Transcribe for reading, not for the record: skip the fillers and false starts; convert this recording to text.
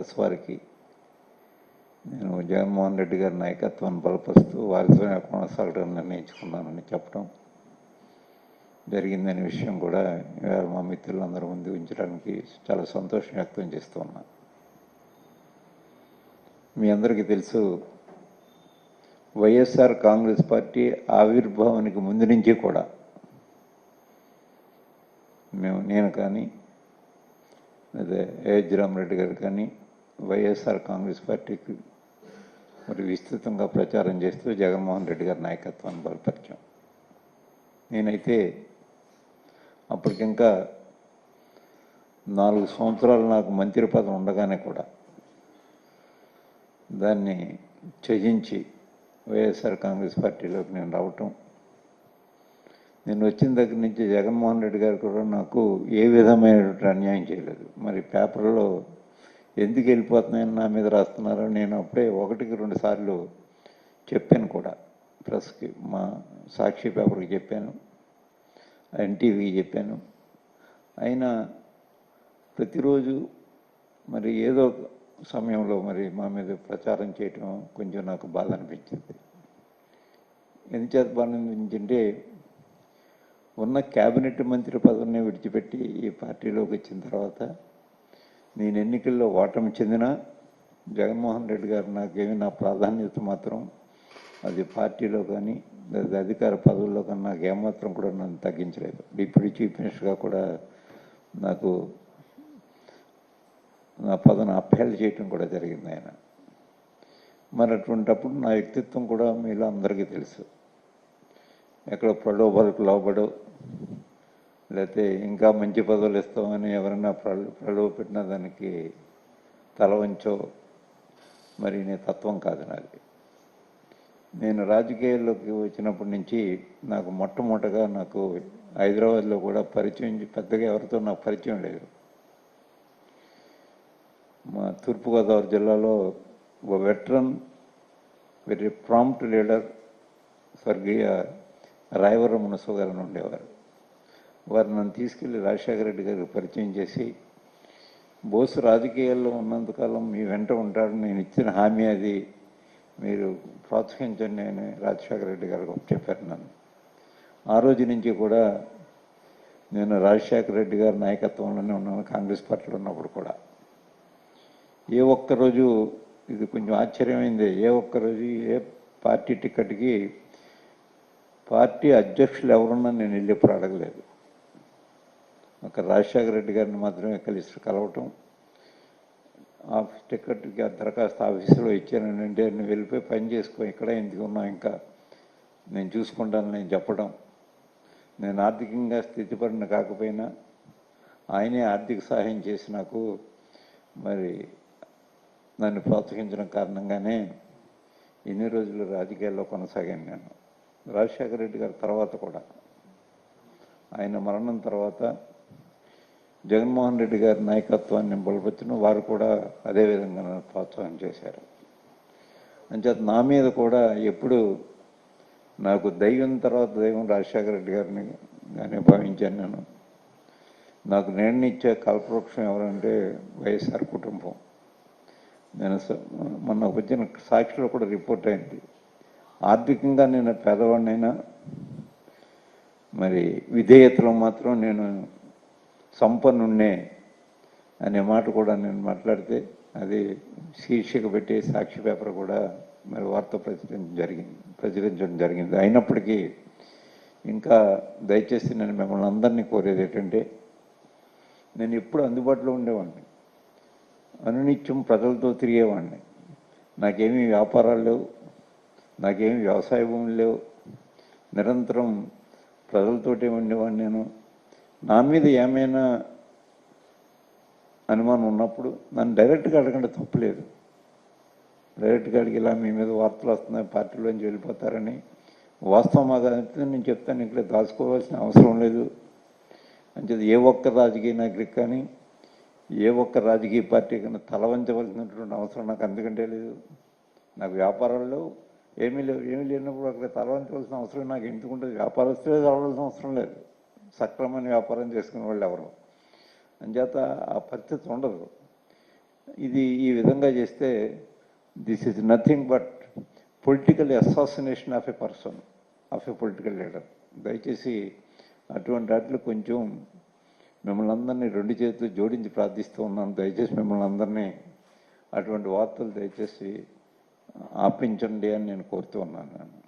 వారికి నేను జగన్మోహన్ రెడ్డి గారి నాయకత్వాన్ని బలపరుస్తూ వారితోనే కొనసాగడం నిర్ణయించుకున్నానని చెప్పడం జరిగిందనే విషయం కూడా ఇవాళ మా మిత్రులందరూ ముందు ఉంచడానికి చాలా సంతోషం వ్యక్తం చేస్తూ ఉన్నా. మీ అందరికీ తెలుసు, వైఎస్ఆర్ కాంగ్రెస్ పార్టీ ఆవిర్భావానికి ముందు నుంచి కూడా నేను కానీ అదే ఏహెచ్ రామరెడ్డి గారు కానీ వైఎస్ఆర్ కాంగ్రెస్ పార్టీకి మరి విస్తృతంగా ప్రచారం చేస్తూ జగన్మోహన్ రెడ్డి గారి నాయకత్వాన్ని బలపరిచాం. నేనైతే అప్పటికింకా 4 సంవత్సరాలు నాకు మంత్రి పదవి ఉండగానే కూడా దాన్ని త్యజించి వైఎస్ఆర్ కాంగ్రెస్ పార్టీలోకి నేను రావటం, నేను వచ్చిన దగ్గర నుంచి జగన్మోహన్ రెడ్డి గారు కూడా నాకు ఏ విధమైనటువంటి అన్యాయం చేయలేదు. మరి పేపర్లో ఎందుకు వెళ్ళిపోతున్నాయని నా మీద రాస్తున్నారో నేను అప్పుడే 1-2 సార్లు చెప్పాను కూడా. ప్రెస్కి, మా సాక్షి పేపర్కి చెప్పాను, ఎన్టీవీకి చెప్పాను. అయినా ప్రతిరోజు మరి ఏదో సమయంలో మరి మా మీద ప్రచారం చేయటం కొంచెం నాకు బాధ అనిపించింది. ఎందుచేత బాధ అనిపించింటే, ఉన్న క్యాబినెట్ మంత్రి పదవిని విడిచిపెట్టి ఈ పార్టీలోకి వచ్చిన తర్వాత నేను ఎన్నికల్లో ఓటమి చెందిన జగన్మోహన్ రెడ్డి గారు నాకేమి నా ప్రాధాన్యత మాత్రం అది పార్టీలో కానీ లేదా అధికార పదవుల్లో కానీ నాకు ఏమాత్రం కూడా నన్ను తగ్గించలేదు. డిప్యూటీ చీఫ్ మినిస్టర్గా కూడా నాకు నా పదవిని అప్పహేళ చేయటం కూడా జరిగింది ఆయన. మరి అటువంటిప్పుడు నా వ్యక్తిత్వం కూడా మీలో అందరికీ తెలుసు. ఎక్కడో ప్రలోభాలకు లోబడో లేకపోతే ఇంకా మంచి పదవులు ఇస్తామని ఎవరైనా ప్రలోభ పెట్టిన దానికి తల వంచో మరి నీ తత్వం కాదు నాది. నేను రాజకీయాల్లోకి వచ్చినప్పటి నుంచి నాకు మొట్టమొదటగా నాకు హైదరాబాద్లో కూడా పరిచయం పెద్దగా ఎవరితో నాకు పరిచయం లేదు. మా తూర్పుగోదావరి జిల్లాలో ఒక వెటరన్ వెరీ ప్రాంప్ట్ లీడర్ స్వర్గీయ రాయవరం మునసబు గారు ఉండేవారు. వారు నన్ను తీసుకెళ్ళి రాజశేఖర రెడ్డి గారికి పరిచయం చేసి, బోసు రాజకీయాల్లో ఉన్నంతకాలం మీ వెంట ఉంటాడు, నేను ఇచ్చిన హామీ అది, మీరు ప్రోత్సహించండి అని రాజశేఖర రెడ్డి గారు చెప్పారు నన్ను. ఆ రోజు నుంచి కూడా నేను రాజశేఖర రెడ్డి గారి నాయకత్వంలోనే ఉన్నాను. కాంగ్రెస్ పార్టీలో ఉన్నప్పుడు కూడా ఏ ఒక్కరోజు, ఇది కొంచెం ఆశ్చర్యమైంది, ఏ ఒక్కరోజు ఏ పార్టీ టికెట్కి పార్టీ అధ్యక్షులు ఎవరున్నా నేను వెళ్ళి ఎప్పుడు అడగలేదు. ఒక రాజశేఖర రెడ్డి గారిని మాత్రమే కలవటం, టికెట్కి దరఖాస్తు ఆఫీసులో ఇచ్చానంటే నువ్వు వెళ్ళిపోయి పని చేసుకో, ఇక్కడ ఎందుకు ఉన్నావు, ఇంకా నేను చూసుకుంటాను నేను చెప్పడం. నేను ఆర్థికంగా స్థితిపడిన కాకపోయినా ఆయనే ఆర్థిక సహాయం చేసి నాకు మరి నన్ను ప్రోత్సహించడం కారణంగానే ఎన్ని రోజులు రాజకీయాల్లో కొనసాగాను నేను. రాజశేఖర రెడ్డి గారి తర్వాత కూడా, ఆయన మరణం తర్వాత జగన్మోహన్ రెడ్డి గారి నాయకత్వాన్ని బలపరిచిన వారు కూడా అదేవిధంగా నన్ను ప్రోత్సాహం చేశారు. అంచేత నా మీద కూడా ఎప్పుడు నాకు దైవం తర్వాత దైవం రాజశేఖర రెడ్డి గారిని గానే భావించాను నేను. నాకు నిర్ణయించే కల్పవృక్షం ఎవరంటే వైఎస్ఆర్ కుటుంబం. నేను మొన్న వచ్చిన సాక్షిలో కూడా రిపోర్ట్ అయింది, ఆర్థికంగా నేను పేదవాడినైనా మరి విధేయతలో మాత్రం నేను సంపన్నున్నే అనే మాట కూడా నేను మాట్లాడితే అది శీర్షిక పెట్టి సాక్షి పేపర్ కూడా మరి వార్త ప్రచురించడం జరిగింది. అయినప్పటికీ ఇంకా దయచేసి నేను మిమ్మల్ని అందరినీ కోరేది ఏంటంటే, నేను ఎప్పుడు అందుబాటులో ఉండేవాడిని, అనునిత్యం ప్రజలతో తిరిగేవాడిని. నాకేమీ వ్యాపారాలు లేవు, నాకేమీ వ్యవసాయ భూములు లేవు, నిరంతరం ప్రజలతోటే ఉండేవాడిని. నేను నా మీద ఏమైనా అనుమానం ఉన్నప్పుడు నన్ను డైరెక్ట్గా అడగండి, తప్పులేదు. డైరెక్ట్గా అడిగి ఇలా మీ మీద వార్తలు వస్తున్నాయి, పార్టీలోంచి వెళ్ళిపోతారని వాస్తవం అయితే నేను చెప్తాను, ఇక్కడ దాచుకోవాల్సిన అవసరం లేదు అని చెప్పి ఏ ఒక్క రాజకీయ నాయకుడికి కానీ ఏ ఒక్క రాజకీయ పార్టీ కన్నా తల వంచవలసినటువంటి అవసరం నాకు అందుకంటే లేదు. నాకు వ్యాపారాల్లో ఏమీ లేనప్పుడు అక్కడ తల వంచవలసిన అవసరం నాకు ఎందుకుంటుంది. వ్యాపారస్తులే తలవలసిన అవసరం లేదు, సక్రమమైన వ్యాపారం చేసుకునే వాళ్ళు ఎవరు. అంచేత ఆ పరిస్థితి ఉండదు. ఇది ఈ విధంగా చేస్తే this is nothing but political assassination of a person, of a political leader. దయచేసి అటువంటి వాటిలో కొంచెం మిమ్మల్ని అందరినీ రెండు చేతులు జోడించి ప్రార్థిస్తూ ఉన్నాను. దయచేసి మిమ్మల్ని అందరినీ అటువంటి వార్తలు దయచేసి ఆపించండి అని నేను కోరుతూ ఉన్నాను.